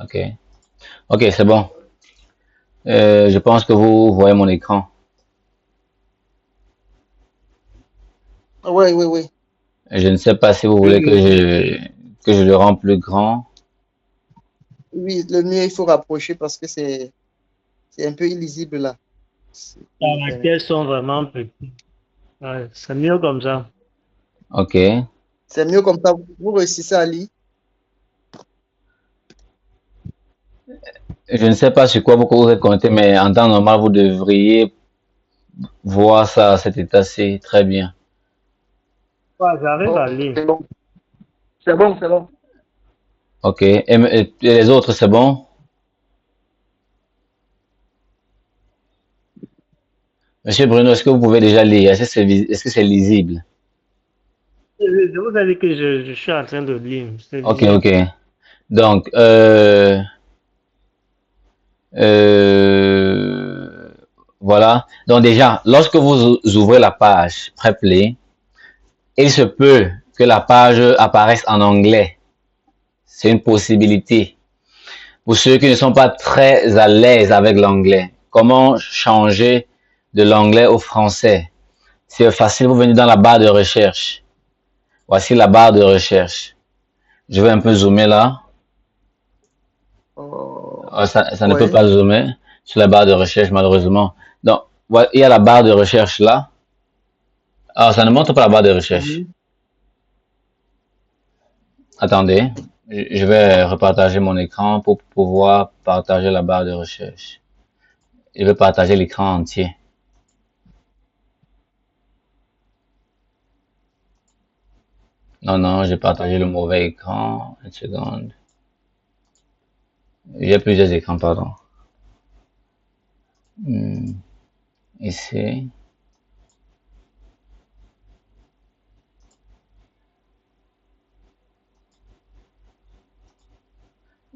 Ok. Ok, c'est bon. Je pense que vous voyez mon écran. Oui, oui, oui. Je ne sais pas si vous Oui, voulez oui, que je le rende plus grand. oui, le mieux, il faut rapprocher parce que c'est un peu illisible là. Si vous me Les permettez. pièces sont vraiment petites. Ouais, c'est mieux comme ça. Ok. C'est mieux comme ça. Vous réussissez à lire. Je ne sais pas sur quoi vous êtes connecté, mais en temps normal, vous devriez voir ça à cet état-ci très bien. Ouais, j'arrive Oh, à lire. c'est bon. C'est bon, c'est bon. Ok. Et les autres, c'est bon? Monsieur Bruno, est-ce que vous pouvez déjà lire? Est-ce que c'est lisible? Je vous ai dit que je suis en train de lire. C'est Ok, visible. ok. Donc, euh, voilà. Donc déjà, lorsque vous ouvrez la page Preply, il se peut que la page apparaisse en anglais. C'est une possibilité. Pour ceux qui ne sont pas très à l'aise avec l'anglais, comment changer de l'anglais au français? C'est facile, vous venez dans la barre de recherche. Voici la barre de recherche. Je vais un peu zoomer là. Oh, Ça ne peut ouais. pas zoomer sur la barre de recherche malheureusement. Donc, voilà, il y a la barre de recherche là. Ah, ça ne montre pas la barre de recherche. Mhm. Attendez, je vais repartager mon écran pour pouvoir partager la barre de recherche. Je vais partager l'écran entier. Non, non, j'ai partagé le mauvais écran. Une seconde. J'ai plusieurs écrans, pardon. Hmm, ici.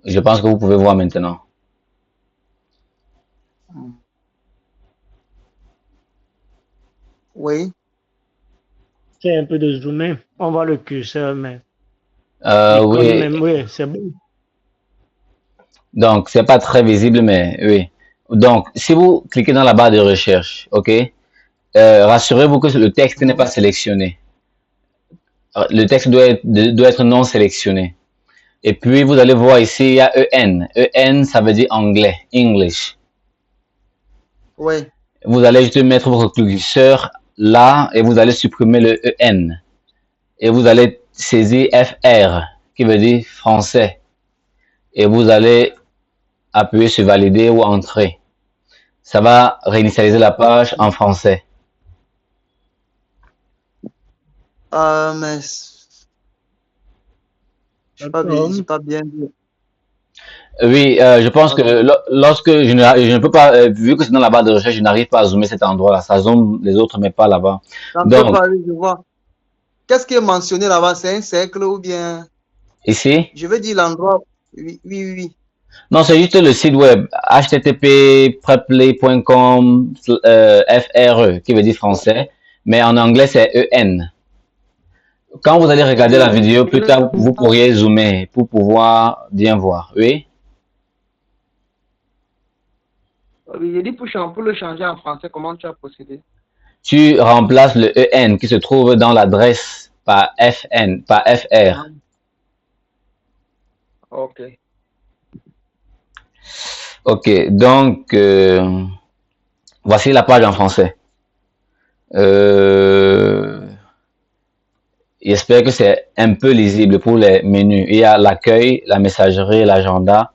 Je pense que vous pouvez voir maintenant. Oui. C'est un peu de zoomer. On voit le curseur, mais l'icône Oui, même, oui, c'est bon. donc c'est pas très visible, mais oui. Donc, si vous cliquez dans la barre de recherche, ok, rassurez-vous que le texte n'est pas Mhm. sélectionné. Le texte doit être non sélectionné. Et puis, vous allez voir ici, il y a EN. EN, ça veut dire anglais, English. Oui. Vous allez juste mettre votre curseur là et vous allez supprimer le EN. Et vous allez saisir FR, qui veut dire français. Et vous allez appuyer sur valider ou entrer. Ça va réinitialiser la page en français. Mais j'ai D'accord. pas bien vu. Oui, je pense que Euh, lorsque je ne peux pas, vu que c'est dans la barre de recherche, je n'arrive pas à zoomer cet endroit-là. Ça zoome les autres, mais pas là-bas. J'en peux Donc, pas, oui, je vois. Qu'est-ce qui est mentionné là-bas? C'est un cercle ou bien, ici, je veux dire l'endroit. Oui, oui, oui, oui. non, c'est juste le site web http://prepplay.com FRE qui veut dire français, mais en anglais c'est EN. Quand vous allez regarder la vidéo plus tard, vous pourriez zoomer pour pouvoir bien voir. Oui, Oui, j'ai dit pour le changer en français, comment tu as procédé? tu remplaces le EN qui se trouve dans l'adresse par FN, par Ah, FR. ok. Ok, donc voici la page en français. Euh, J'espère que c'est un peu lisible pour les menus. Il y a l'accueil, la messagerie, l'agenda,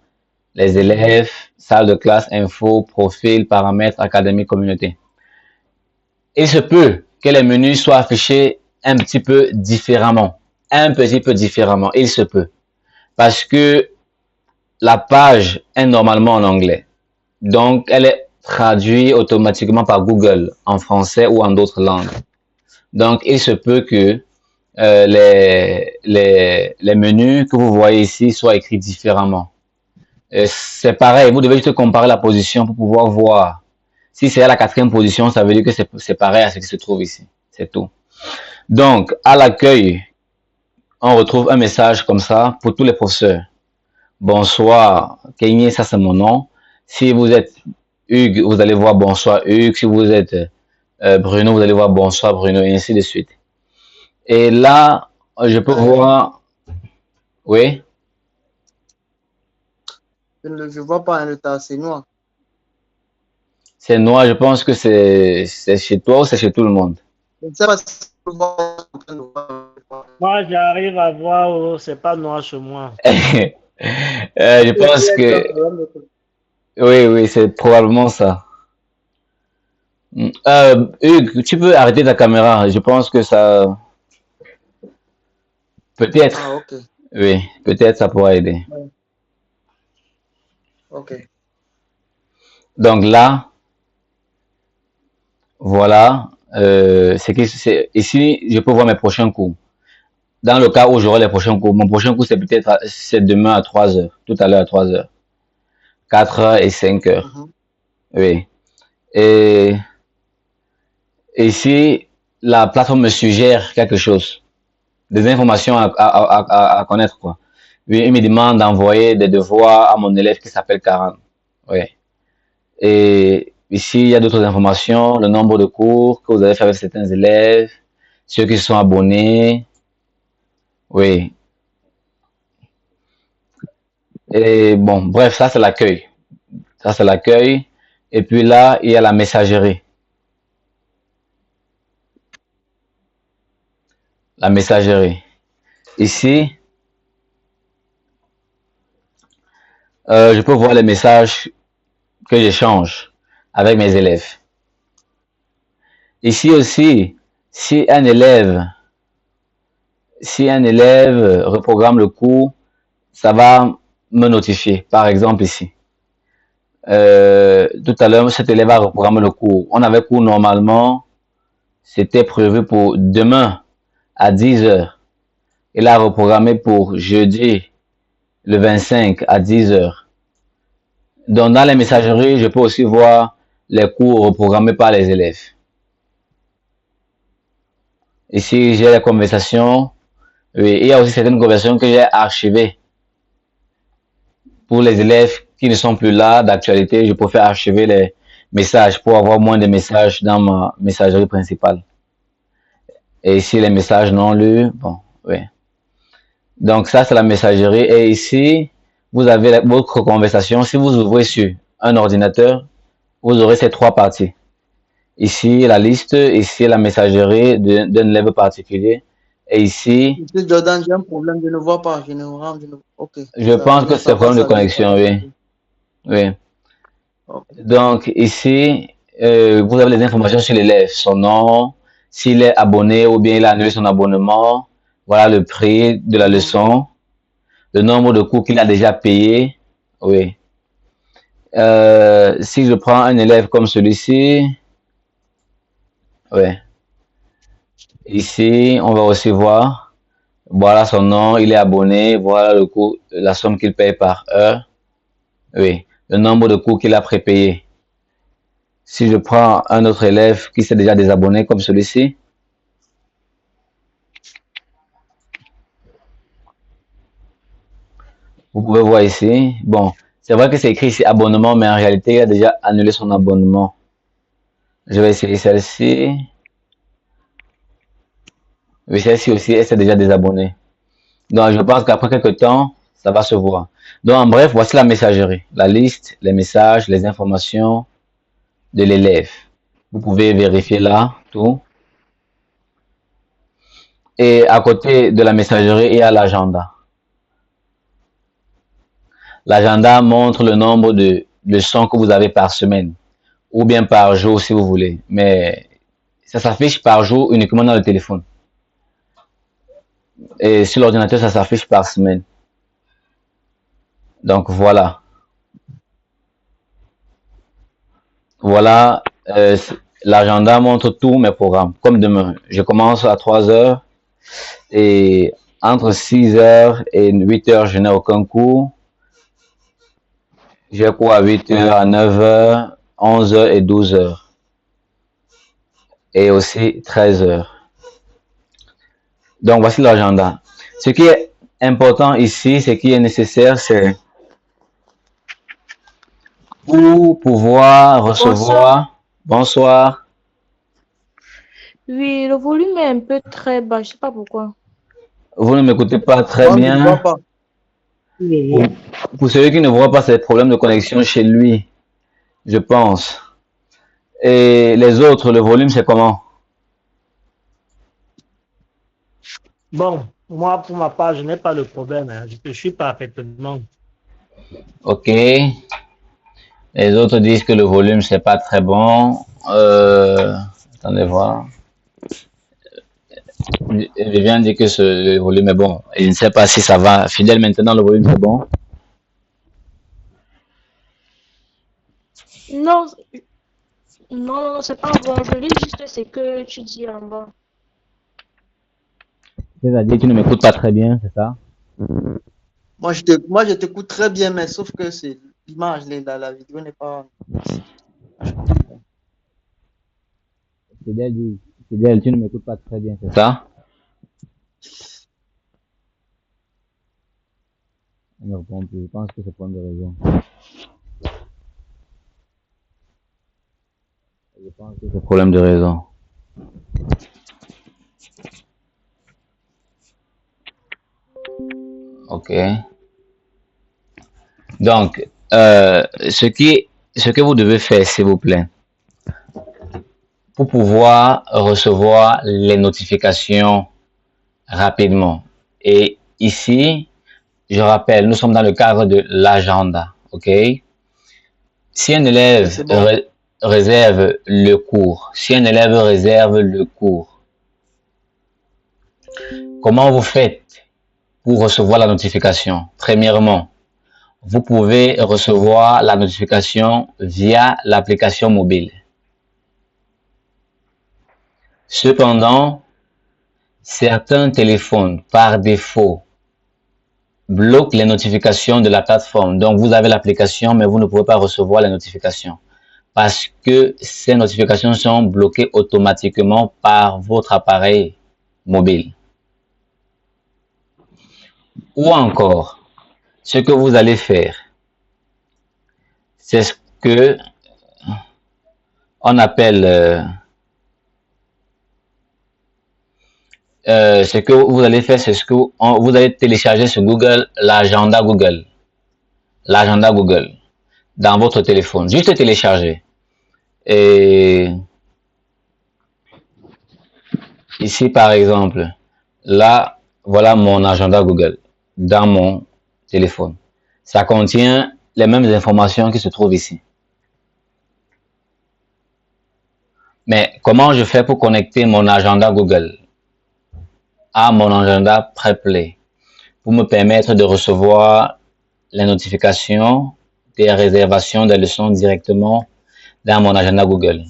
les élèves, salle de classe, info, profil, paramètres, académie, communauté. Il se peut que les menus soient affichés un petit peu différemment. Un petit peu différemment. Il se peut. Parce que la page est normalement en anglais. Donc, elle est traduite automatiquement par Google en français ou en d'autres langues. Donc, il se peut que les menus que vous voyez ici soient écrits différemment. C'est pareil, vous devez juste comparer la position pour pouvoir voir. Si c'est à la quatrième position, ça veut dire que c'est pareil à ce qui se trouve ici. C'est tout. Donc, à l'accueil, on retrouve un message comme ça pour tous les professeurs. bonsoir, Kenye, ça c'est mon nom. Si vous êtes Hugues, vous allez voir bonsoir Hugues. Si vous êtes Bruno, vous allez voir bonsoir Bruno, et ainsi de suite. Et là, je peux voir, oui, Je ne le vois pas en retard, c'est noir. c'est noir, je pense que c'est chez toi ou c'est chez tout le monde. Je ne sais pas si vous Moi, j'arrive à voir, oh, c'est pas noir chez moi. Je pense que, oui, c'est probablement ça. Hugues, tu peux arrêter ta caméra, je pense que ça, peut-être, Ah, ok. oui, peut-être ça pourra aider. Ok. Donc là, voilà, ici, je peux voir mes prochains cours. Dans le cas où j'aurai les prochains cours, mon prochain cours, c'est demain à 3 heures, tout à l'heure à 3 heures, 4 heures et 5 heures. Oui. Et ici, la plateforme me suggère quelque chose, des informations à connaître, quoi. Oui, il me demande d'envoyer des devoirs à mon élève qui s'appelle Karan. Oui. Et ici, il y a d'autres informations, le nombre de cours que vous avez fait avec certains élèves, ceux qui sont abonnés. Oui. Et bon, bref, ça c'est l'accueil. Ça c'est l'accueil. Et puis là, il y a la messagerie. La messagerie. Ici, je peux voir les messages que j'échange avec mes élèves. Ici aussi, si un élève reprogramme le cours, ça va me notifier. Par exemple ici. Tout à l'heure, cet élève a reprogrammé le cours. On avait cours normalement, c'était prévu pour demain à 10 heures. Il a reprogrammé pour jeudi, le 25 à 10 heures. Donc, dans les messageries, je peux aussi voir les cours reprogrammés par les élèves. Ici, j'ai les conversations. Oui, il y a aussi certaines conversations que j'ai archivées. Pour les élèves qui ne sont plus là d'actualité, je préfère archiver les messages pour avoir moins de messages dans ma messagerie principale. Et ici, les messages non lus. Bon, oui. Donc, ça, c'est la messagerie. Et ici, vous avez votre conversation. Si vous ouvrez sur un ordinateur, vous aurez ces trois parties. Ici, la liste. Ici, la messagerie d'un élève particulier. Et ici... Monsieur Jordan, j'ai un problème. Je ne vois pas. Okay. Je pense que c'est un problème de connexion, oui. Oui. Okay. Donc, ici, vous avez les informations sur l'élève. Son nom, s'il est abonné ou bien il a annulé son abonnement. Voilà le prix de la leçon. Le nombre de cours qu'il a déjà payé. Oui. Si je prends un élève comme celui-ci, oui. Ici, on va aussi voir. Voilà son nom, il est abonné. Voilà le coût, la somme qu'il paye par heure. Oui. Le nombre de cours qu'il a prépayé. Si je prends un autre élève qui s'est déjà désabonné comme celui-ci, vous pouvez voir ici. Bon, c'est vrai que c'est écrit ici abonnement, mais en réalité, il a déjà annulé son abonnement. Je vais essayer celle-ci. Oui, celle-ci aussi, elle s'est déjà désabonnée. Donc, je pense qu'après quelques temps, ça va se voir. Donc, en bref, voici la messagerie. La liste, les messages, les informations de l'élève. Vous pouvez vérifier là, tout. Et à côté de la messagerie, il y a l'agenda. L'agenda montre le nombre de leçons que vous avez par semaine ou bien par jour si vous voulez. Mais ça s'affiche par jour uniquement dans le téléphone. Et sur l'ordinateur, ça s'affiche par semaine. Donc voilà. Voilà, l'agenda montre tous mes programmes. Comme demain, je commence à 3 heures et entre 6 heures et 8 heures, je n'ai aucun cours. J'ai cours à 8 heures, à 9 heures, 11 heures et 12 heures. Et aussi 13 heures. Donc voici l'agenda. Ce qui est important ici, ce qui est nécessaire, c'est Pour pouvoir Bonsoir. recevoir... Bonsoir. Oui, le volume est un peu très bas, je sais pas pourquoi. Vous ne m'écoutez pas très Moi, je ne vois bien. pas. Pour celui qui ne voit pas, c'est des problèmes de connexion chez lui, je pense. Et les autres, le volume, c'est comment? Bon, moi, pour ma part, je n'ai pas de problème. Hein. Je te suis parfaitement. Ok. Les autres disent que le volume, c'est pas très bon. Attendez voir. Vivian dit que le volume est bon. Et je ne sais pas si ça va. Fidèle, maintenant, le volume est bon. Non, non, c'est pas bon. Je lis juste ce que tu dis en bas. C'est-à-dire que tu ne m'écoutes pas très bien, c'est ça? Moi, je t'écoute très bien, mais sauf que c'est l'image, la vidéo n'est pas. Fidèle dit, Fidèle, tu ne m'écoutes pas très bien, c'est ça? Elle ne répond plus. Je pense que c'est problème de réseau. Je pense que c'est problème de réseau. Ok. Donc, ce que vous devez faire, s'il vous plaît, pour pouvoir recevoir les notifications rapidement. Et ici, je rappelle, nous sommes dans le cadre de l'agenda, ok? Si un élève C'est bon. réserve le cours, si un élève réserve le cours, comment vous faites pour recevoir la notification? Premièrement, vous pouvez recevoir la notification via l'application mobile. Cependant, certains téléphones, par défaut, bloquent les notifications de la plateforme. Donc, vous avez l'application, mais vous ne pouvez pas recevoir les notifications parce que ces notifications sont bloquées automatiquement par votre appareil mobile. Ou encore, ce que vous allez faire, c'est ce que on appelle... ce que vous allez faire, c'est ce que vous allez télécharger sur Google, l'agenda Google. L'agenda Google dans votre téléphone. Juste télécharger. Et ici, par exemple, là, voilà mon agenda Google dans mon téléphone. Ça contient les mêmes informations qui se trouvent ici. Mais comment je fais pour connecter mon agenda Google à mon agenda Preply pour me permettre de recevoir les notifications des réservations des leçons directement dans mon agenda Google?